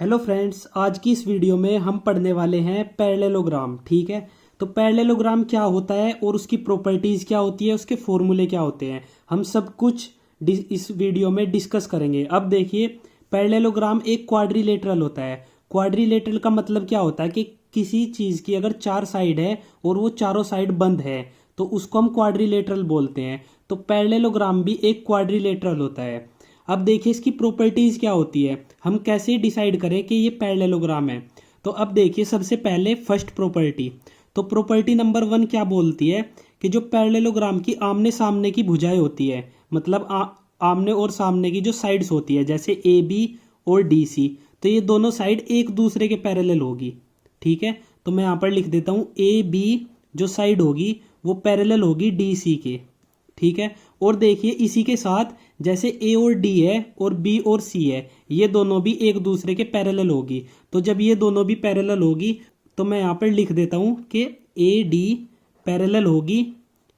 Hello friends, आज की इस वीडियो में हम पढ़ने वाले हैं पैरेललोग्राम। ठीक है, तो पैरेललोग्राम क्या होता है और उसकी प्रॉपर्टीज़ क्या होती है, उसके फॉर्मूले क्या होते हैं, हम सब कुछ इस वीडियो में डिस्कस करेंगे। अब देखिए, पैरेललोग्राम एक क्वाड्रिलेटरल होता है। क्वाड्रिलेटरल का मतलब क्या होता है कि किसी चीज़ की अगर चार साइड है और वो चारों साइड बंद है तो उसको हम क्वाड्रिलेटरल बोलते हैं। तो पैरेललोग्राम भी एक क्वाड्रिलेटरल होता है। अब देखिए इसकी प्रॉपर्टीज क्या होती है, हम कैसे डिसाइड करें कि ये पैरेललोग्राम है। तो अब देखिए सबसे पहले फर्स्ट प्रॉपर्टी, तो प्रॉपर्टी नंबर 1 क्या बोलती है कि जो पैरेललोग्राम की आमने सामने की भुजाएं होती है, मतलब आमने और सामने की जो साइड्स होती है, जैसे ए बी और डी सी, तो ये दोनों साइड एक दूसरे के पैरेलल होगी। ठीक है, तो मैं यहाँ पर लिख देता हूँ ए बी जो साइड होगी वो पैरेलल होगी डी सी के। ठीक है, और देखिए इसी के साथ जैसे ए और डी है और बी और सी है, ये दोनों भी एक दूसरे के पैरेलल होगी। तो जब ये दोनों भी पैरेलल होगी तो मैं यहाँ पर लिख देता हूँ कि ए डी पैरेलल होगी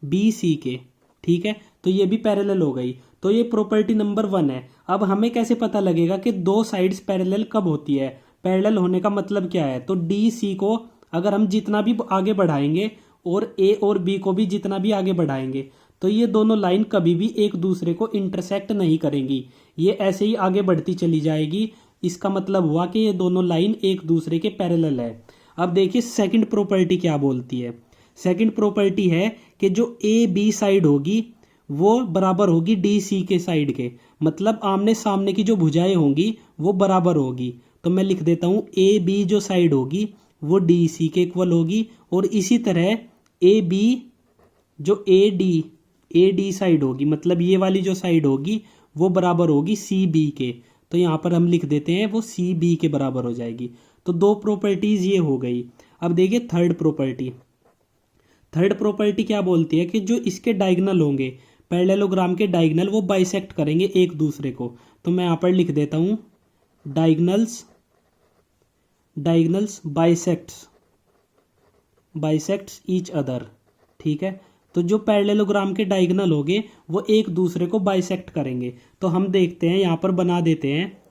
बी सी के। ठीक है, तो ये भी पैरेलल हो गई। तो ये प्रॉपर्टी नंबर 1 है। अब हमें कैसे पता लगेगा कि दो साइड्स पैरेलल कब होती है, पैरेलल होने का मतलब क्या है। तो डी सी को अगर हम जितना भी आगे बढ़ाएंगे और ए और बी को भी जितना भी आगे बढ़ाएंगे तो ये दोनों लाइन कभी भी एक दूसरे को इंटरसेक्ट नहीं करेंगी, ये ऐसे ही आगे बढ़ती चली जाएगी। इसका मतलब हुआ कि ये दोनों लाइन एक दूसरे के पैरेलल है। अब देखिए सेकंड प्रॉपर्टी क्या बोलती है। सेकंड प्रॉपर्टी है कि जो ए बी साइड होगी वो बराबर होगी डी सी के साइड के, मतलब आमने सामने की जो भुजाएं होंगी वो बराबर होगी। तो मैं लिख देता हूँ ए बी जो साइड होगी वो डी सी के इक्वल होगी, और इसी तरह ए बी जो ए डी साइड होगी, मतलब ये वाली जो साइड होगी वो बराबर होगी सी बी के। तो यहाँ पर हम लिख देते हैं वो सी बी के बराबर हो जाएगी। तो दो प्रॉपर्टीज ये हो गई। अब देखिए थर्ड प्रॉपर्टी। थर्ड प्रॉपर्टी क्या बोलती है कि जो इसके डायगनल होंगे, पैरेललोग्राम के डायगनल, वो बाइसेक्ट करेंगे एक दूसरे को। तो मैं यहाँ पर लिख देता हूँ diagonals diagonals bisects each other. ठीक है, तो जो पैरेललोग्राम के डायगनल होंगे वो एक दूसरे को बाइसेक्ट करेंगे। तो हम देखते हैं, यहाँ पर बना देते हैं,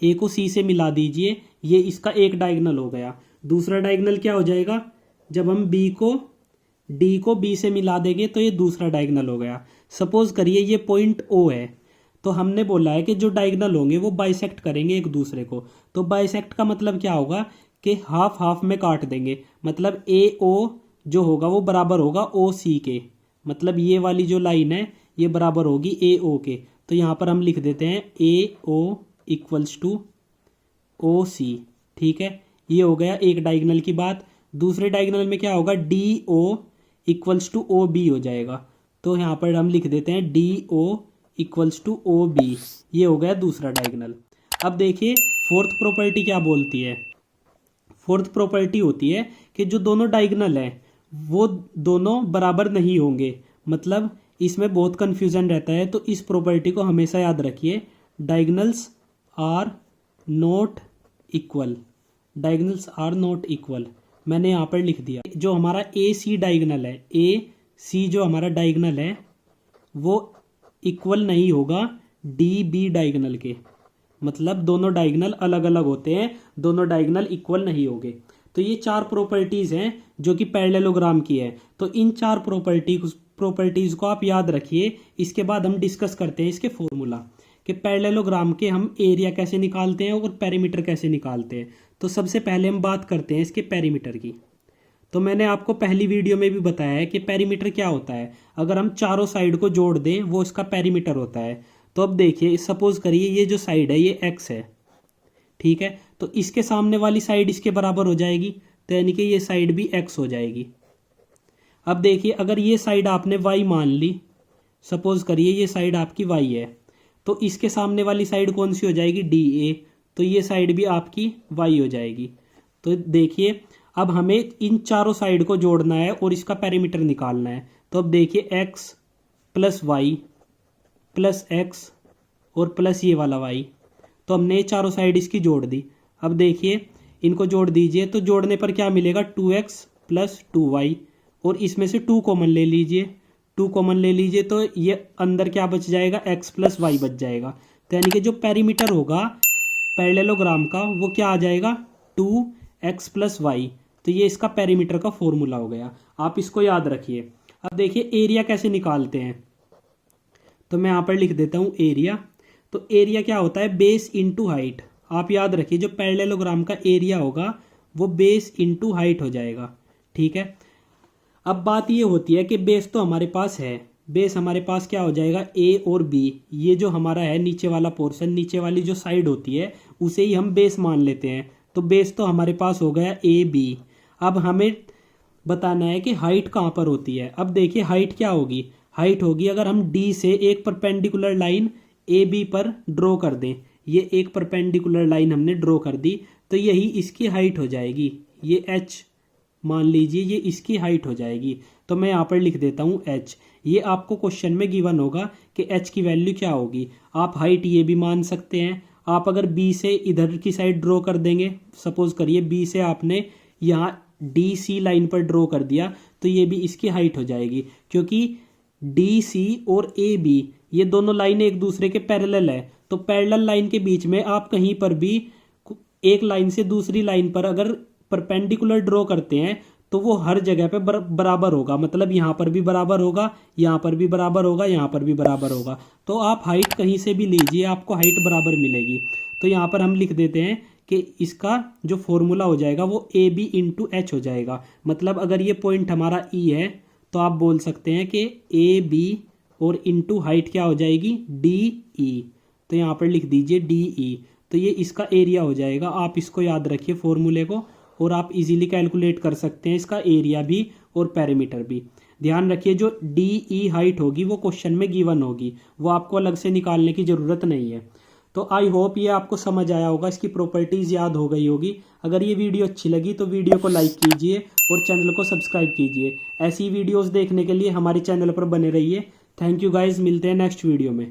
ए को सी से मिला दीजिए, ये इसका एक डायगनल हो गया। दूसरा डायगनल क्या हो जाएगा, जब हम डी को बी से मिला देंगे तो ये दूसरा डायगनल हो गया। सपोज करिए ये पॉइंट ओ है, तो हमने बोला है कि जो डायगनल होंगे वो बाइसेक्ट करेंगे एक दूसरे को। तो बाइसेक्ट का मतलब क्या होगा कि हाफ हाफ में काट देंगे, मतलब ए ओ जो होगा वो बराबर होगा ओ सी के, मतलब ये वाली जो लाइन है ये बराबर होगी ए ओ के। तो यहाँ पर हम लिख देते हैं ए ओ इक्वल्स टू ओ सी। ठीक है, ये हो गया एक डायगनल की बात। दूसरे डायगनल में क्या होगा, D O equals to O B हो जाएगा। तो यहाँ पर हम लिख देते हैं D O equals to O B, ये हो गया दूसरा डायगनल। अब देखिए फोर्थ प्रॉपर्टी क्या बोलती है। फोर्थ प्रॉपर्टी होती है कि जो दोनों डायगनल हैं वो दोनों बराबर नहीं होंगे, मतलब इसमें बहुत कन्फ्यूजन रहता है। तो इस प्रॉपर्टी को हमेशा याद रखिए, diagonals are not equal. Diagonals are not equal मैंने यहाँ पर लिख दिया। जो हमारा ए सी डायगनल है, ए सी जो हमारा डायगनल है वो इक्वल नहीं होगा डी बी डायगनल के, मतलब दोनों डायगनल अलग अलग होते हैं, दोनों डायगनल इक्वल नहीं होंगे। तो ये चार प्रॉपर्टीज हैं जो कि पैरेललोग्राम की है। तो इन चार प्रॉपर्टीज को आप याद रखिए। इसके बाद हम डिस्कस करते हैं इसके फॉर्मूला कि पैरेललोग्राम के हम एरिया कैसे निकालते हैं और पेरीमीटर कैसे निकालते हैं। तो सबसे पहले हम बात करते हैं इसके पेरीमीटर की। तो मैंने आपको पहली वीडियो में भी बताया है कि पेरीमीटर क्या होता है। अगर हम चारों साइड को जोड़ दें वो इसका पेरीमीटर होता है। तो अब देखिए, सपोज करिए ये जो साइड है ये एक्स है। ठीक है, तो इसके सामने वाली साइड इसके बराबर हो जाएगी, तो यानी कि ये साइड भी एक्स हो जाएगी। अब देखिए अगर ये साइड आपने वाई मान ली, सपोज करिए ये साइड आपकी वाई है, तो इसके सामने वाली साइड कौन सी हो जाएगी, डी ए, तो ये साइड भी आपकी वाई हो जाएगी। तो देखिए अब हमें इन चारों साइड को जोड़ना है और इसका पेरीमीटर निकालना है। तो अब देखिए X plus Y plus X और प्लस ये वाला वाई, तो हमने ये चारों साइड इसकी जोड़ दी। अब देखिए इनको जोड़ दीजिए, तो जोड़ने पर क्या मिलेगा, 2x प्लस 2y, और इसमें से 2 कॉमन ले लीजिए। 2 कॉमन ले लीजिए तो ये अंदर क्या बच जाएगा, x प्लस वाई बच जाएगा। तो यानी कि जो पेरीमीटर होगा पैरेललोग्राम का वो क्या आ जाएगा 2x+y। तो ये इसका पेरीमीटर का फॉर्मूला हो गया, आप इसको याद रखिए। अब देखिए एरिया कैसे निकालते हैं, तो मैं यहाँ पर लिख देता हूँ एरिया। तो एरिया क्या होता है, बेस इंटू हाइट। आप याद रखिए जो पैरेललोग्राम का एरिया होगा वो बेस इंटू हाइट हो जाएगा, ठीक है। अब बात ये होती है कि बेस तो हमारे पास है, बेस हमारे पास क्या हो जाएगा ए और बी। ये जो हमारा है नीचे वाला पोर्शन, नीचे वाली जो साइड होती है उसे ही हम बेस मान लेते हैं। तो बेस तो हमारे पास हो गया ए बी। अब हमें बताना है कि हाइट कहाँ पर होती है। अब देखिए हाइट क्या होगी, हाइट होगी अगर हम डी से एक परपेंडिकुलर लाइन ए बी पर ड्रॉ कर दें। ये एक परपेंडिकुलर लाइन हमने ड्रॉ कर दी तो यही इसकी हाइट हो जाएगी। ये एच मान लीजिए, ये इसकी हाइट हो जाएगी। तो मैं यहाँ पर लिख देता हूँ एच। ये आपको क्वेश्चन में गिवन होगा कि एच की वैल्यू क्या होगी। आप हाइट ये भी मान सकते हैं। आप अगर बी से इधर की साइड ड्रॉ कर देंगे, सपोज करिए बी से आपने यहाँ डी सी लाइन पर ड्रॉ कर दिया, तो ये भी इसकी हाइट हो जाएगी, क्योंकि डी सी और ए बी ये दोनों लाइनें एक दूसरे के पैरेलल है। तो पैरेलल लाइन के बीच में आप कहीं पर भी एक लाइन से दूसरी लाइन पर अगर परपेंडिकुलर ड्रॉ करते हैं तो वो हर जगह पे बराबर होगा। मतलब यहाँ पर भी बराबर होगा, यहाँ पर भी बराबर होगा, यहाँ पर भी बराबर होगा। तो आप हाइट कहीं से भी लीजिए, आपको हाइट बराबर मिलेगी। तो यहाँ पर हम लिख देते हैं कि इसका जो फॉर्मूला हो जाएगा वो ए बी इंटू एच हो जाएगा। मतलब अगर ये पॉइंट हमारा ई है तो आप बोल सकते हैं कि ए बी और इंटू हाइट क्या हो जाएगी डी ई। तो यहाँ पर लिख दीजिए डी ई। तो ये इसका एरिया हो जाएगा। आप इसको याद रखिए फॉर्मूले को, और आप इजीली कैलकुलेट कर सकते हैं इसका एरिया भी और पेरीमीटर भी। ध्यान रखिए जो डी ई हाइट होगी वो क्वेश्चन में गिवन होगी, वो आपको अलग से निकालने की ज़रूरत नहीं है। तो आई होप ये आपको समझ आया होगा, इसकी प्रॉपर्टीज़ याद हो गई होगी। अगर ये वीडियो अच्छी लगी तो वीडियो को लाइक कीजिए और चैनल को सब्सक्राइब कीजिए। ऐसी वीडियोज़ देखने के लिए हमारे चैनल पर बने रहिए। थैंक यू गाइज, मिलते हैं नेक्स्ट वीडियो में।